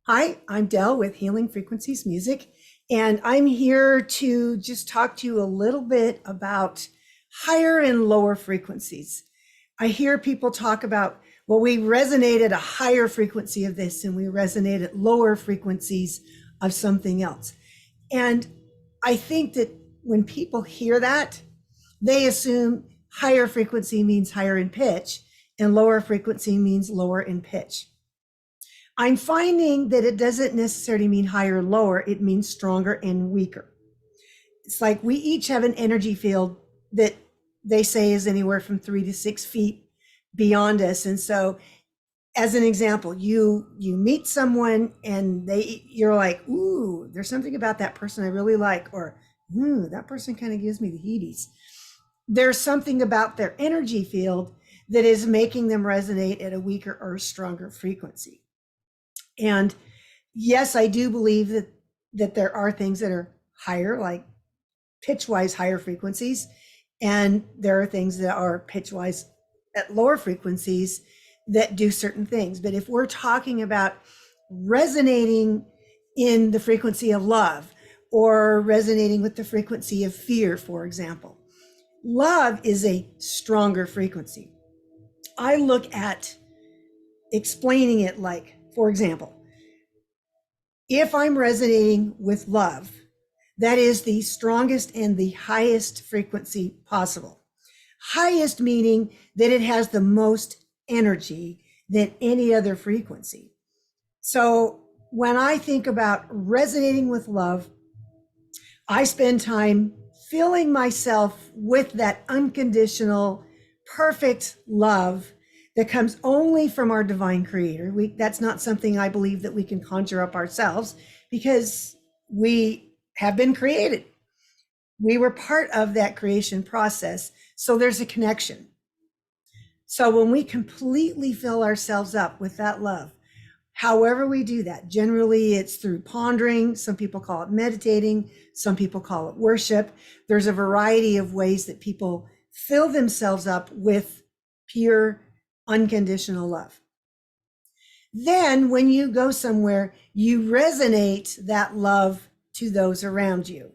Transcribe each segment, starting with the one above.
Hi, I'm Dell with Healing Frequencies Music, and I'm here to just talk to you a little bit about higher and lower frequencies. I hear people talk about, well, we resonate at a higher frequency of this and we resonate at lower frequencies of something else. And I think that when people hear that, they assume higher frequency means higher in pitch and lower frequency means lower in pitch. I'm finding that it doesn't necessarily mean higher or lower, it means stronger and weaker. It's like we each have an energy field that they say is anywhere from 3 to 6 feet beyond us. And so, as an example, you meet someone and you're like, ooh, there's something about that person I really like, or ooh, that person kind of gives me the heebies. There's something about their energy field that is making them resonate at a weaker or stronger frequency. And yes, I do believe that there are things that are higher, like pitch-wise higher frequencies, and there are things that are pitch-wise at lower frequencies that do certain things. But if we're talking about resonating in the frequency of love or resonating with the frequency of fear, for example, love is a stronger frequency. I look at explaining it like, for example, if I'm resonating with love, that is the strongest and the highest frequency possible. Highest meaning that it has the most energy than any other frequency. So when I think about resonating with love, I spend time filling myself with that unconditional, perfect love that comes only from our divine creator. That's not something I believe that we can conjure up ourselves, because we have been created. We were part of that creation process. So there's a connection. So when we completely fill ourselves up with that love, however we do that, generally it's through pondering. Some people call it meditating. Some people call it worship. There's a variety of ways that people fill themselves up with pure, unconditional love. Then when you go somewhere, you resonate that love to those around you.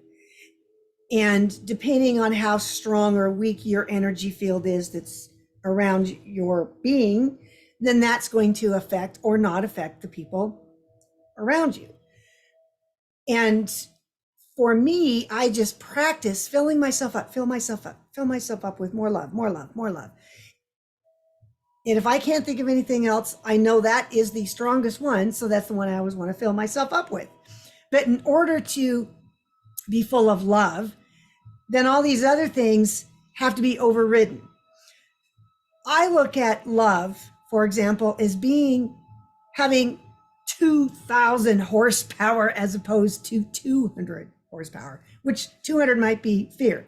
And depending on how strong or weak your energy field is that's around your being, then that's going to affect or not affect the people around you. And for me, I just practice filling myself up, fill myself up with more love, more love, more love. And if I can't think of anything else, I know that is the strongest one. So that's the one I always want to fill myself up with. But in order to be full of love, then all these other things have to be overridden. I look at love, for example, as having 2,000 horsepower as opposed to 200 horsepower, which 200 might be fear.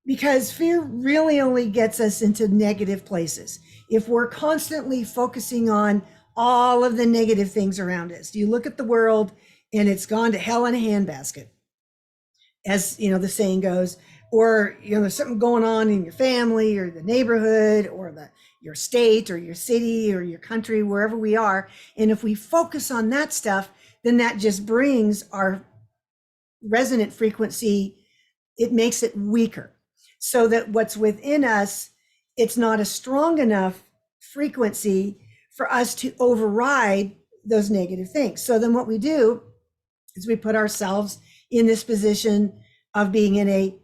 Because fear really only gets us into negative places. If we're constantly focusing on all of the negative things around us, you look at the world and it's gone to hell in a handbasket, as you know, the saying goes, or there's something going on in your family or the neighborhood or your state or your city or your country, wherever we are. And if we focus on that stuff, then that just brings our resonant frequency, it makes it weaker. So that what's within us, it's not a strong enough frequency for us to override those negative things. So then what we do is we put ourselves in this position of being in a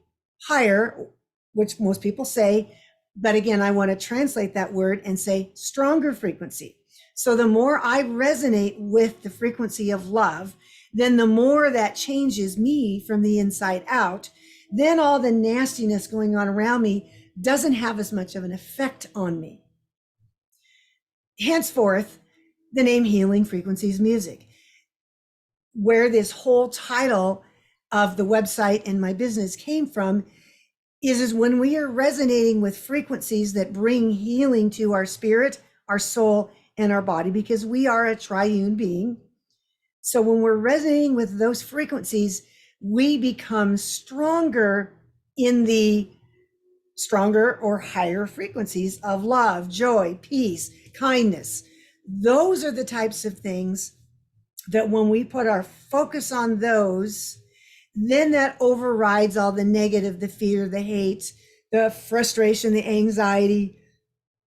higher, which most people say, but again, I want to translate that word and say stronger frequency. So the more I resonate with the frequency of love, then the more that changes me from the inside out. Then all the nastiness going on around me doesn't have as much of an effect on me. Henceforth, the name Healing Frequencies Music, where this whole title of the website and my business came from, is when we are resonating with frequencies that bring healing to our spirit, our soul, and our body, because we are a triune being. So when we're resonating with those frequencies, we become stronger in the stronger or higher frequencies of love, joy, peace, kindness, Those are the types of things that when we put our focus on those, then that overrides all the negative, the fear, the hate, the frustration, the anxiety,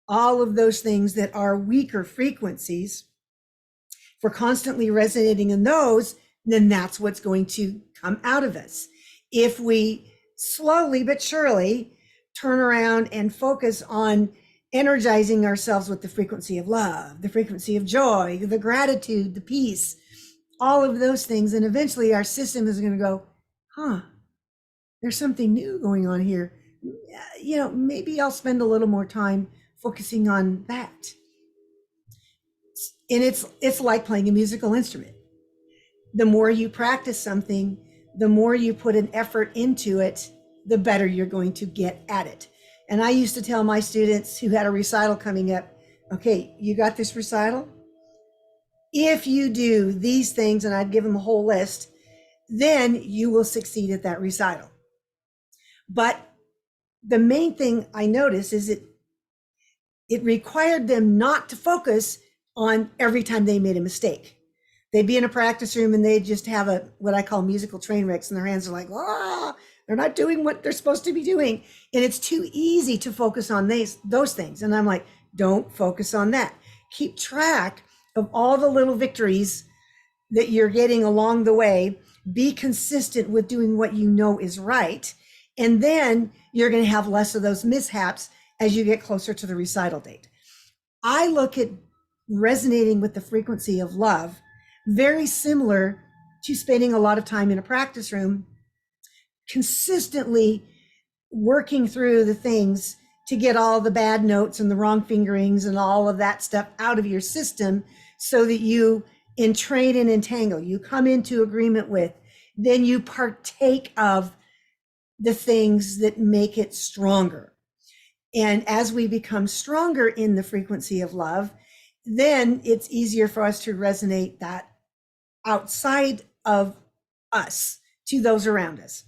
all of those things that are weaker frequencies. If we're constantly resonating in those, then that's what's going to come out of us. If we slowly but surely turn around and focus on energizing ourselves with the frequency of love, the frequency of joy, the gratitude, the peace, all of those things, and eventually our system is going to go, there's something new going on here. Maybe I'll spend a little more time focusing on that. And it's like playing a musical instrument. The more you practice something, the more you put an effort into it, the better you're going to get at it. And I used to tell my students who had a recital coming up, okay, you got this recital? If you do these things, and I'd give them a whole list, then you will succeed at that recital. But the main thing I noticed is it required them not to focus on every time they made a mistake. They'd be in a practice room and they'd just have what I call musical train wrecks, and their hands are like, they're not doing what they're supposed to be doing. And it's too easy to focus on those things. And I'm like, don't focus on that. Keep track of all the little victories that you're getting along the way. Be consistent with doing what you know is right. And then you're going to have less of those mishaps as you get closer to the recital date. I look at resonating with the frequency of love very similar to spending a lot of time in a practice room, consistently working through the things to get all the bad notes and the wrong fingerings and all of that stuff out of your system, so that you entrain and entangle, you come into agreement with, then you partake of the things that make it stronger. And as we become stronger in the frequency of love, then it's easier for us to resonate that outside of us to those around us.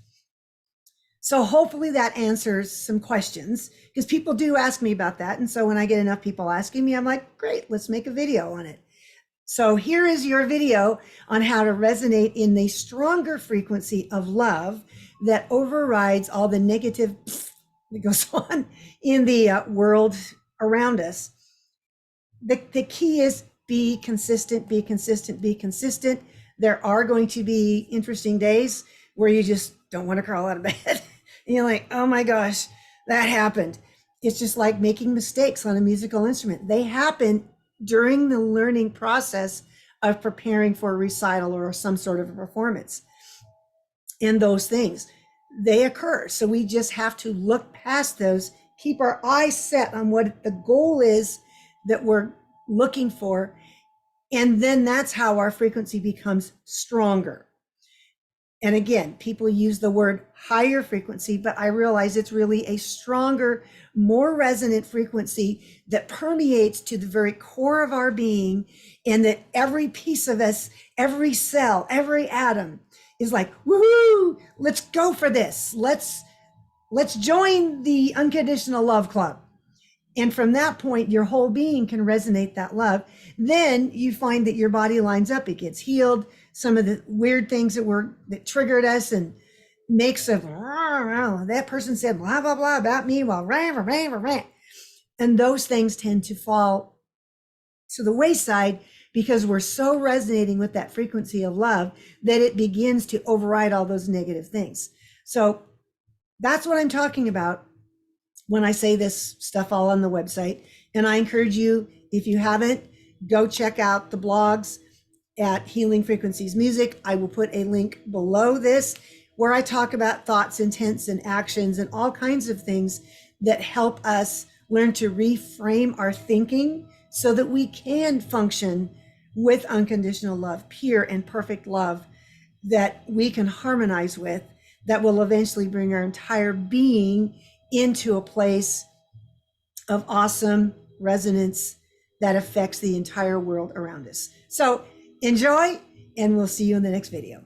So hopefully that answers some questions, because people do ask me about that. And so when I get enough people asking me, I'm like, great, let's make a video on it. So here is your video on how to resonate in the stronger frequency of love that overrides all the negative that goes on in the world around us. The key is be consistent, be consistent, be consistent. There are going to be interesting days where you just don't want to crawl out of bed. And you're like, oh my gosh, that happened. It's just like making mistakes on a musical instrument. They happen during the learning process of preparing for a recital or some sort of a performance. And those things, they occur. So we just have to look past those, keep our eyes set on what the goal is that we're looking for. And then that's how our frequency becomes stronger. And again, people use the word higher frequency, but I realize it's really a stronger, more resonant frequency that permeates to the very core of our being, and that every piece of us, every cell, every atom is like, woohoo, let's go for this. Let's join the Unconditional Love Club. And from that point, your whole being can resonate that love. Then you find that your body lines up, it gets healed. Some of the weird things that triggered us and makes of, that person said blah, blah, blah about me, well, rah. And those things tend to fall to the wayside because we're so resonating with that frequency of love that it begins to override all those negative things. So that's what I'm talking about when I say this stuff all on the website. And I encourage you, if you haven't, go check out the blogs at Healing Frequencies Music. I will put a link below this where I talk about thoughts, intents, and actions and all kinds of things that help us learn to reframe our thinking so that we can function with unconditional love, pure and perfect love that we can harmonize with, that will eventually bring our entire being into a place of awesome resonance that affects the entire world around us. So enjoy, and we'll see you in the next video.